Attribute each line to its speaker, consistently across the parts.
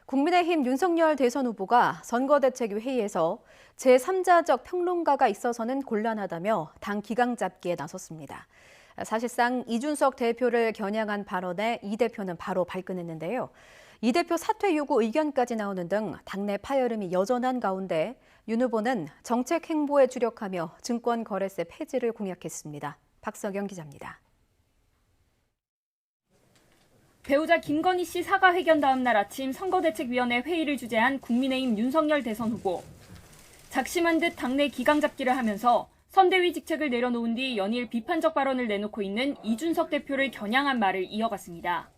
Speaker 1: 국민의힘 윤석열 대선 후보가 선거대책 회의에서 제3자적 평론가가 있어서는 곤란하다며 당 기강 잡기에 나섰습니다. 사실상 이준석 대표를 겨냥한 발언에 이 대표는 바로 발끈했는데요. 이 대표 사퇴 요구 의견까지 나오는 등 당내 파열음이 여전한 가운데 윤 후보는 정책 행보에 주력하며 증권거래세 폐지를 공약했습니다. 박석영 기자입니다.
Speaker 2: 배우자 김건희 씨 사과 회견 다음 날 아침 선거대책위원회 회의를 주재한 국민의힘 윤석열 대선 후보. 작심한 듯 당내 기강 잡기를 하면서 선대위 직책을 내려놓은 뒤 연일 비판적 발언을 내놓고 있는 이준석 대표를 겨냥한 말을 이어갔습니다.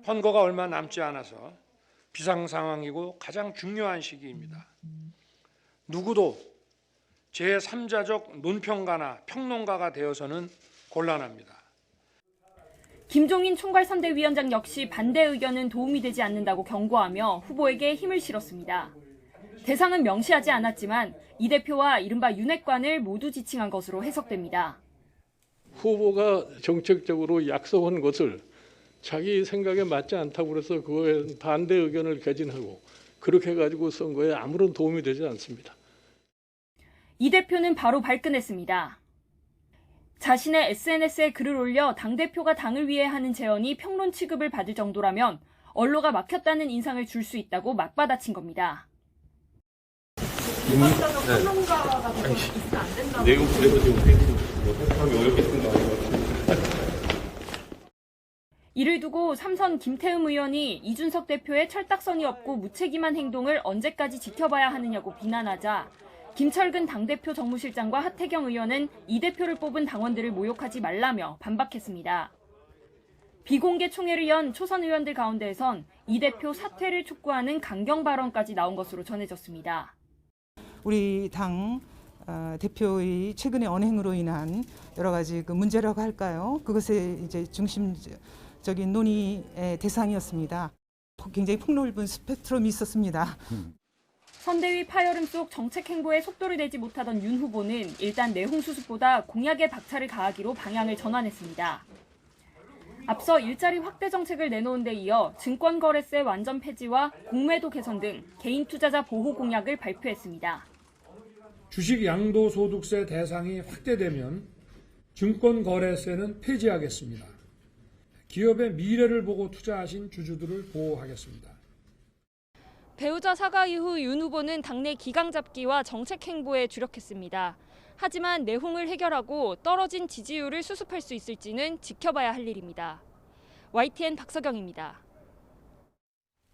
Speaker 3: 선거가 얼마 남지 않아서 비상 상황이고 가장 중요한 시기입니다. 누구도 제3자적 논평가나 평론가가 되어서는 곤란합니다.
Speaker 2: 김종인 총괄선대위원장 역시 반대 의견은 도움이 되지 않는다고 경고하며 후보에게 힘을 실었습니다. 대상은 명시하지 않았지만 이 대표와 이른바 윤핵관을 모두 지칭한 것으로 해석됩니다.
Speaker 4: 후보가 정책적으로 약속한 것을 자기 생각에 맞지 않다고 그래서 그거에 반대 의견을 개진하고 그렇게 해가지고 선거에 아무런 도움이 되지 않습니다.
Speaker 2: 이 대표는 바로 발끈했습니다. 자신의 SNS에 글을 올려 당대표가 당을 위해 하는 제언이 평론 취급을 받을 정도라면 언로가 막혔다는 인상을 줄 수 있다고 맞받아친 겁니다.
Speaker 5: 비판자적 평론가가 있으면 안 된다고. 내용 그래서 지금 해석하기 어렵겠는 거 아니에요?
Speaker 2: 이를 두고 삼선 김태흠 의원이 이준석 대표의 철딱선이 없고 무책임한 행동을 언제까지 지켜봐야 하느냐고 비난하자 김철근 당대표 정무실장과 하태경 의원은 이 대표를 뽑은 당원들을 모욕하지 말라며 반박했습니다. 비공개 총회를 연 초선 의원들 가운데에선 이 대표 사퇴를 촉구하는 강경 발언까지 나온 것으로 전해졌습니다.
Speaker 6: 우리 당 대표의 최근의 언행으로 인한 여러 가지 문제라고 할까요? 그것의 이제 중심적인 논의의 대상이었습니다. 굉장히 폭넓은 스펙트럼이 있었습니다.
Speaker 2: 선대위 파열음 속 정책 행보에 속도를 내지 못하던 윤 후보는 일단 내홍 수습보다 공약에 박차를 가하기로 방향을 전환했습니다. 앞서 일자리 확대 정책을 내놓은 데 이어 증권거래세 완전 폐지와 공매도 개선 등 개인 투자자 보호 공약을 발표했습니다.
Speaker 3: 주식 양도소득세 대상이 확대되면 증권거래세는 폐지하겠습니다. 기업의 미래를 보고 투자하신 주주들을 보호하겠습니다.
Speaker 2: 배우자 사과 이후 윤 후보는 당내 기강 잡기와 정책 행보에 주력했습니다. 하지만 내홍을 해결하고 떨어진 지지율을 수습할 수 있을지는 지켜봐야 할 일입니다. YTN 박석영입니다.